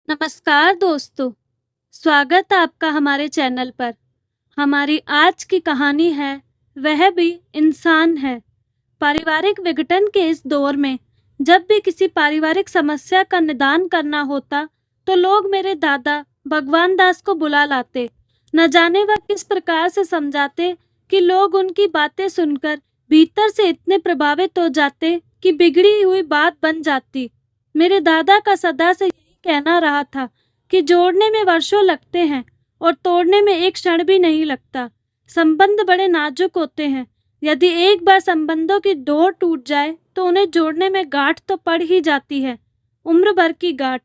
नमस्कार दोस्तों, स्वागत है आपका हमारे चैनल पर। हमारी आज की कहानी है वह भी इंसान है। पारिवारिक विघटन के इस दौर में जब भी किसी पारिवारिक समस्या का निदान करना होता तो लोग मेरे दादा भगवान दास को बुला लाते। न जाने वह किस प्रकार से समझाते कि लोग उनकी बातें सुनकर भीतर से इतने प्रभावित हो जाते कि बिगड़ी हुई बात बन जाती। मेरे दादा का सदा से यही कहना रहा था कि जोड़ने में वर्षों लगते हैं और तोड़ने में एक क्षण भी नहीं लगता। संबंध बड़े नाजुक होते हैं। यदि एक बार संबंधों की डोर टूट जाए तो उन्हें जोड़ने में गांठ तो पड़ ही जाती है, उम्र भर की गांठ।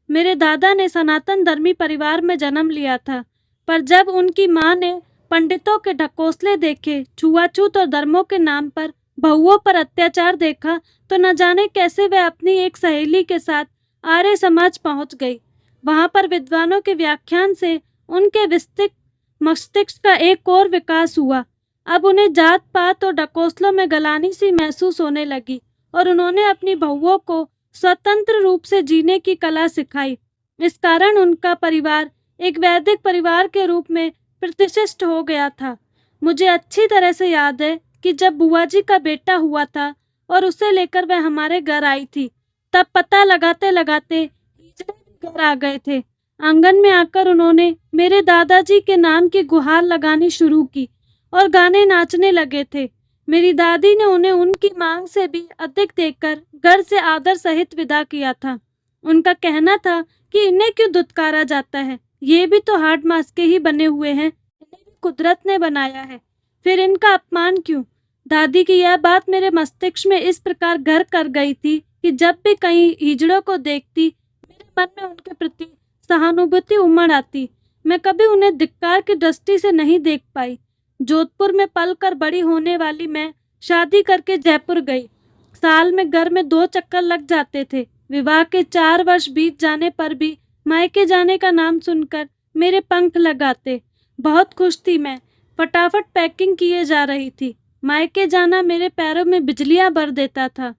मेरे दादा ने सनातन धर्मी परिवार में जन्म लिया था, पर जब उनकी मां ने पंडितों के ढकोसले देखे, छुआछूत और धर्मों के नाम पर बहुओं पर अत्याचार देखा, तो न जाने कैसे वह अपनी एक सहेली के साथ आर्य समाज पहुंच गई। वहां पर विद्वानों के व्याख्यान से उनके विस्तृत मस्तिष्क का एक और विकास हुआ। अब उन्हें जात पात और ढकोसलों में गलानी सी महसूस होने लगी और उन्होंने अपनी बहुओं को स्वतंत्र रूप से जीने की कला सिखाई। इस कारण उनका परिवार एक वैदिक परिवार के रूप में प्रतिष्ठित हो गया था। मुझे अच्छी तरह से याद है कि जब बुआ जी का बेटा हुआ था और उसे लेकर वह हमारे घर आई थी, तब पता लगाते लगाते हिजड़े भी घर आ गए थे। आंगन में आकर उन्होंने मेरे दादाजी के नाम की गुहार लगानी शुरू की और गाने नाचने लगे थे। मेरी दादी ने उन्हें उनकी मांग से भी अधिक देकर घर से आदर सहित विदा किया था। उनका कहना था कि इन्हें क्यों धुतकारा जाता है, ये भी तो हाड मांस के ही बने हुए हैं, इन्हें भी कुदरत ने बनाया है, फिर इनका अपमान क्यों। दादी की यह बात मेरे मस्तिष्क में इस प्रकार घर कर गई थी कि जब भी कहीं हिजड़ों को देखती मेरे मन में उनके प्रति सहानुभूति उमड़ आती। मैं कभी उन्हें धिक्कार की दृष्टि से नहीं देख पाई। जोधपुर में पल कर बड़ी होने वाली मैं शादी करके जयपुर गई। साल में घर में 2 चक्कर लग जाते थे। विवाह के 4 वर्ष बीत जाने पर भी मायके जाने का नाम सुनकर मेरे पंख लगाते। बहुत खुश थी मैं, फटाफट पैकिंग किए जा रही थी। मायके जाना मेरे पैरों में बिजलियां भर देता था।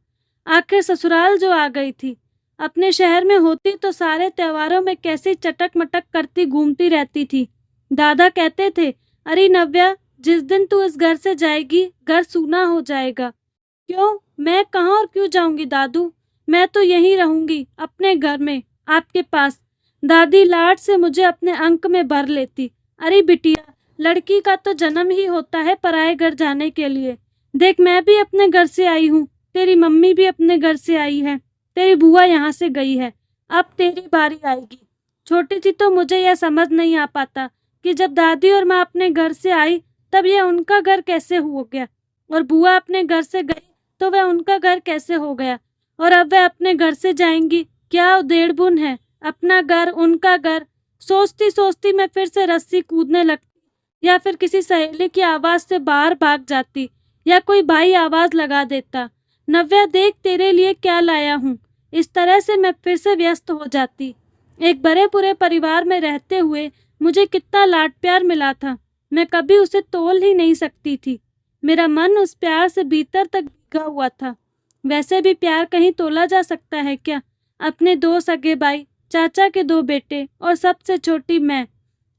आखिर ससुराल जो आ गई थी। अपने शहर में होती तो सारे त्योहारों में कैसी चटक मटक करती घूमती रहती थी। दादा कहते थे, अरे नव्या, जिस दिन तू इस घर से जाएगी घर सूना हो जाएगा। क्यों, मैं कहाँ और क्यों जाऊंगी दादू, मैं तो यहीं रहूंगी अपने घर में आपके पास। दादी लाड से मुझे अपने अंक में भर लेती। अरे बिटिया, लड़की का तो जन्म ही होता है पराए घर जाने के लिए। देख, मैं भी अपने घर से आई हूँ, तेरी मम्मी भी अपने घर से आई है, तेरी बुआ यहाँ से गई है, अब तेरी बारी आएगी। छोटी थी तो मुझे यह समझ नहीं आ पाता कि जब दादी और माँ अपने घर से आई तब यह उनका घर कैसे हो गया, और बुआ अपने घर से गई तो वह उनका घर कैसे हो गया, और अब वह अपने घर से जाएंगी। क्या उधेड़बुन है, अपना घर उनका घर। सोचती सोचती मैं फिर से रस्सी कूदने लगती या फिर किसी सहेली की आवाज से बाहर भाग जाती या कोई भाई आवाज लगा देता, नव्या देख तेरे लिए क्या लाया हूँ। इस तरह से मैं फिर से व्यस्त हो जाती। एक बड़े पूरे परिवार में रहते हुए मुझे कितना लाड प्यार मिला था, मैं कभी उसे तोल ही नहीं सकती थी। मेरा मन उस प्यार से भीतर तक भीगा हुआ था। वैसे भी प्यार कहीं तोला जा सकता है क्या। अपने 2 सगे भाई, चाचा के 2 बेटे और सबसे छोटी मैं।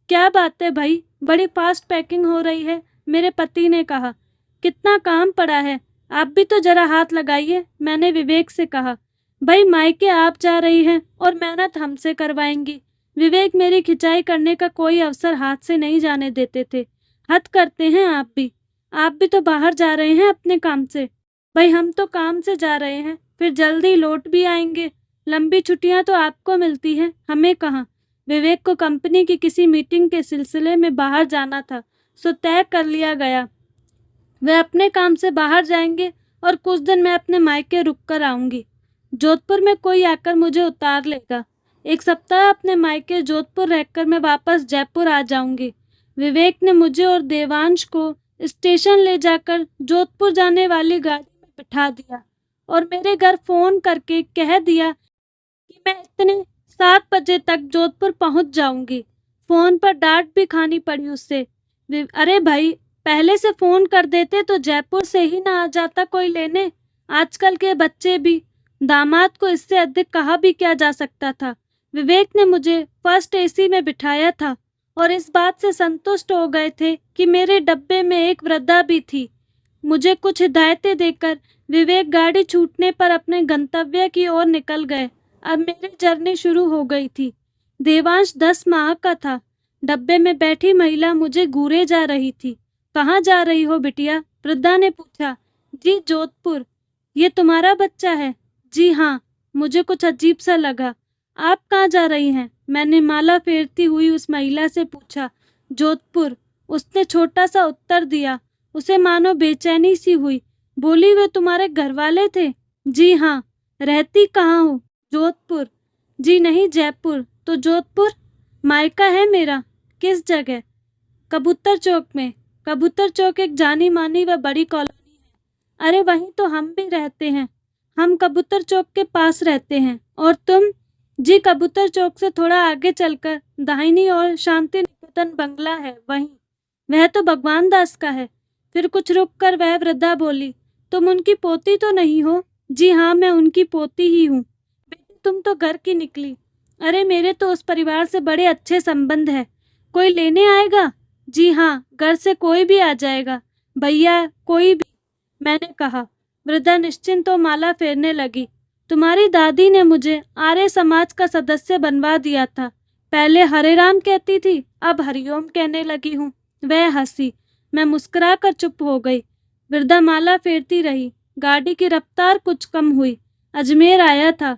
क्या बात है भाई, बड़ी फास्ट पैकिंग हो रही है, मेरे पति ने कहा। कितना काम पड़ा है, आप भी तो जरा हाथ लगाइए, मैंने विवेक से कहा। भाई, मायके आप जा रही हैं और मेहनत हमसे करवाएंगी। विवेक मेरी खिंचाई करने का कोई अवसर हाथ से नहीं जाने देते थे। हद करते हैं आप भी तो बाहर जा रहे हैं अपने काम से। भाई, हम तो काम से जा रहे हैं, फिर जल्दी लौट भी आएंगे। लंबी छुट्टियां तो आपको मिलती हैं, हमें कहाँ। विवेक को कंपनी की किसी मीटिंग के सिलसिले में बाहर जाना था, सो तय कर लिया गया वे अपने काम से बाहर जाएंगे और कुछ दिन मैं अपने मायके रुक कर आऊंगी। जोधपुर में कोई आकर मुझे उतार लेगा। 1 सप्ताह अपने मायके जोधपुर रहकर मैं वापस जयपुर आ जाऊंगी। विवेक ने मुझे और देवांश को स्टेशन ले जाकर जोधपुर जाने वाली गाड़ी में बिठा दिया और मेरे घर फोन करके कह दिया कि मैं इतने 7 बजे तक जोधपुर पहुंच जाऊंगी। फोन पर डांट भी खानी पड़ी उससे। अरे भाई, पहले से फोन कर देते तो जयपुर से ही ना आ जाता कोई लेने। आजकल के बच्चे भी। दामाद को इससे अधिक कहा भी क्या जा सकता था। विवेक ने मुझे फर्स्ट एसी में बिठाया था और इस बात से संतुष्ट हो गए थे कि मेरे डब्बे में एक वृद्धा भी थी। मुझे कुछ हिदायतें देकर विवेक गाड़ी छूटने पर अपने गंतव्य की ओर निकल गए। अब मेरी जर्नी शुरू हो गई थी। देवांश 10 माह का था। डब्बे में बैठी महिला मुझे घूरे जा रही थी। कहाँ जा रही हो बिटिया? वृद्धा ने पूछा। जी जोधपुर। ये तुम्हारा बच्चा है? जी हाँ। मुझे कुछ अजीब सा लगा। आप कहाँ जा रही हैं? मैंने माला फेरती हुई उस महिला से पूछा। जोधपुर। उसने छोटा सा उत्तर दिया। उसे मानो बेचैनी सी हुई। बोली, वे तुम्हारे घर वाले थे? जी हाँ। रहती कहाँ हो? जोधपुर। जी नहीं, जयपुर। तो जोधपुर? मायका है मेरा। किस जगह? कबूतर चौक में। कबूतर चौक एक जानी मानी व बड़ी कॉलोनी है। अरे वहीं तो हम भी रहते हैं। हम कबूतर चौक के पास रहते हैं। और तुम? जी कबूतर चौक से थोड़ा आगे चलकर दाहिनी ओर शांति निकेतन बंगला है, वहीं। वह तो भगवान दास का है। फिर कुछ रुक कर वह वृद्धा बोली, तुम उनकी पोती तो नहीं हो? जी हाँ, मैं उनकी पोती ही हूँ। बेटी, तुम तो घर की निकली। अरे मेरे तो उस परिवार से बड़े अच्छे संबंध है। कोई लेने आएगा? जी हाँ, घर से कोई भी आ जाएगा। भैया, कोई भी, मैंने कहा। वृद्धा निश्चिंत तो माला फेरने लगी। तुम्हारी दादी ने मुझे आर्य समाज का सदस्य बनवा दिया था। पहले हरे राम कहती थी, अब हरिओम कहने लगी हूँ। वह हंसी। मैं मुस्कुरा कर चुप हो गई। वृद्धा माला फेरती रही। गाड़ी की रफ्तार कुछ कम हुई। अजमेर आया था।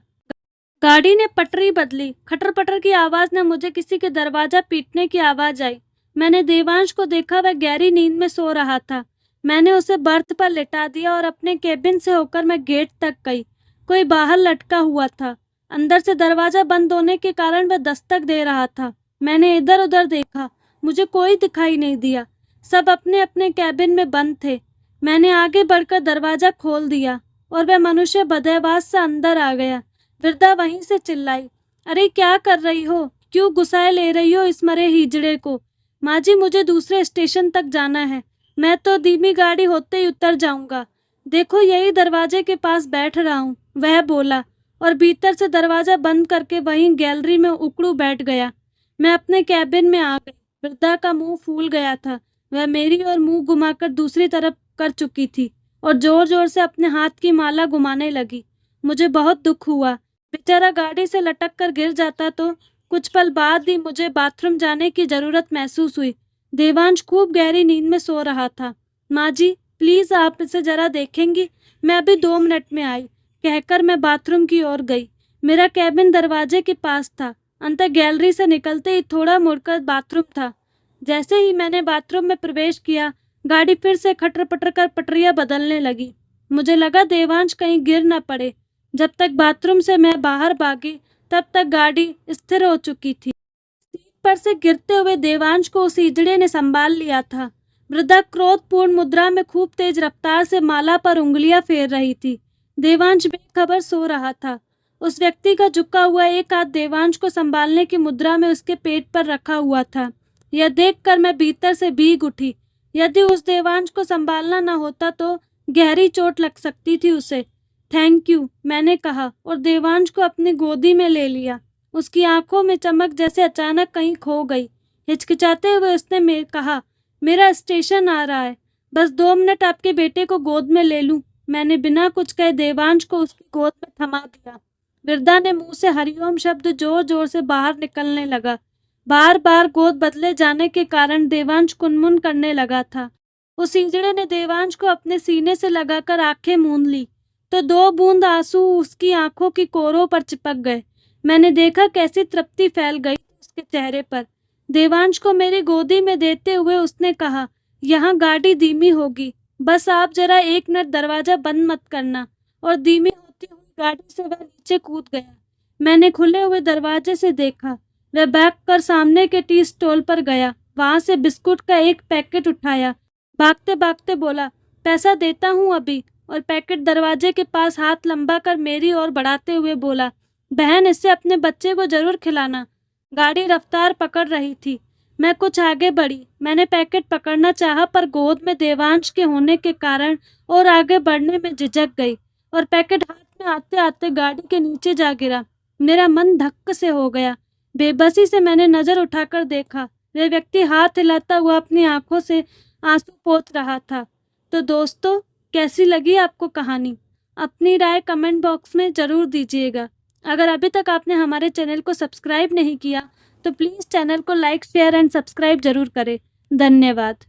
गाड़ी ने पटरी बदली। खटर पटर की आवाज ने मुझे किसी के दरवाजा पीटने की आवाज आई। मैंने देवांश को देखा, वह गहरी नींद में सो रहा था। मैंने उसे बर्थ पर लिटा दिया और अपने केबिन से होकर मैं गेट तक गई। कोई बाहर लटका हुआ था। अंदर से दरवाजा बंद होने के कारण वह दस्तक दे रहा था। मैंने इधर उधर देखा। मुझे कोई दिखाई नहीं दिया। सब अपने अपने कैबिन में बंद थे। मैंने आगे बढ़कर दरवाजा खोल दिया और वह मनुष्य बदहवास से अंदर आ गया। वृद्धा वहीं से चिल्लाई, अरे क्या कर रही हो? क्यों गुस्साए ले रही हो इस मरे हिजड़े को? माँ जी, मुझे दूसरे स्टेशन तक जाना है। मैं तो धीमी गाड़ी होते ही उतर जाऊंगा। देखो, यही दरवाजे के पास बैठ रहा हूँ, वह बोला और भीतर से दरवाजा बंद करके वहीं गैलरी में उकड़ू बैठ गया। मैं अपने कैबिन में आ गई। वृद्धा का मुंह फूल गया था। वह मेरी ओर मुंह घुमाकर दूसरी तरफ कर चुकी थी और जोर जोर से अपने हाथ की माला घुमाने लगी। मुझे बहुत दुख हुआ। बेचारा गाड़ी से लटक कर गिर जाता तो। कुछ पल बाद ही मुझे बाथरूम जाने की जरूरत महसूस हुई। देवांश खूब गहरी नींद में सो रहा था। माँ जी, प्लीज आप इसे जरा देखेंगी? मैं अभी 2 मिनट में आई, कहकर मैं बाथरूम की ओर गई। मेरा कैबिन दरवाजे के पास था। अंदर गैलरी से निकलते ही थोड़ा मुड़कर बाथरूम था। जैसे ही मैंने बाथरूम में प्रवेश किया, गाड़ी फिर से खटर पटर कर पटरियां बदलने लगी। मुझे लगा देवांश कहीं गिर न पड़े। जब तक बाथरूम से मैं बाहर भागी, तब तक गाड़ी स्थिर हो चुकी थी। सीट पर से गिरते हुए देवांश को उस हिजड़े ने संभाल लिया था। वृद्धा क्रोधपूर्ण मुद्रा में खूब तेज रफ्तार से माला पर उंगलियां फेर रही थी। देवांश बेखबर सो रहा था। उस व्यक्ति का झुका हुआ एक हाथ देवांश को संभालने की मुद्रा में उसके पेट पर रखा हुआ था। यह देखकर मैं भीतर से भीग उठी। यदि उस देवांश को संभालना न होता तो गहरी चोट लग सकती थी उसे। थैंक यू, मैंने कहा और देवांश को अपनी गोदी में ले लिया। उसकी आंखों में चमक जैसे अचानक कहीं खो गई। हिचकिचाते हुए उसने कहा, मेरा स्टेशन आ रहा है, बस 2 मिनट आपके बेटे को गोद में ले लूं। मैंने बिना कुछ कहे देवांश को उसकी गोद में थमा दिया। वृद्धा ने मुंह से हरिओम शब्द जोर जोर से बाहर निकलने लगा। बार बार गोद बदले जाने के कारण देवांश कुनमुन करने लगा था। उस हिजड़े ने देवांश को अपने सीने से लगाकर आंखें मूंद ली तो 2 बूंद आंसू उसकी आंखों की कोरों पर चिपक गए। मैंने देखा कैसी तृप्ति फैल गई उसके चेहरे पर। देवांश को मेरी गोदी में देते हुए उसने कहा, यहाँ गाड़ी धीमी होगी, बस आप जरा 1 मिनट दरवाजा बंद मत करना। और धीमी होती हुई गाड़ी से वह नीचे कूद गया। मैंने खुले हुए दरवाजे से देखा। वह भाग कर सामने के टी स्टॉल पर गया। वहां से बिस्कुट का एक पैकेट उठाया। भागते भागते बोला, पैसा देता हूँ अभी। और पैकेट दरवाजे के पास हाथ लंबा कर मेरी ओर बढ़ाते हुए बोला, बहन, इससे अपने बच्चे को जरूर खिलाना। गाड़ी रफ्तार पकड़ रही थी। मैं कुछ आगे बढ़ी। मैंने पैकेट पकड़ना चाहा पर गोद में देवांश के होने के कारण और आगे बढ़ने में झिझक गई और पैकेट हाथ में आते आते गाड़ी के नीचे जा गिरा। मेरा मन धक्क से हो गया। बेबसी से मैंने नज़र उठाकर देखा। वह व्यक्ति हाथ हिलाता हुआ अपनी आंखों से आंसू पोंछ रहा था। तो दोस्तों, कैसी लगी आपको कहानी? अपनी राय कमेंट बॉक्स में ज़रूर दीजिएगा। अगर अभी तक आपने हमारे चैनल को सब्सक्राइब नहीं किया तो प्लीज़ चैनल को लाइक, शेयर एंड सब्सक्राइब ज़रूर करें। धन्यवाद।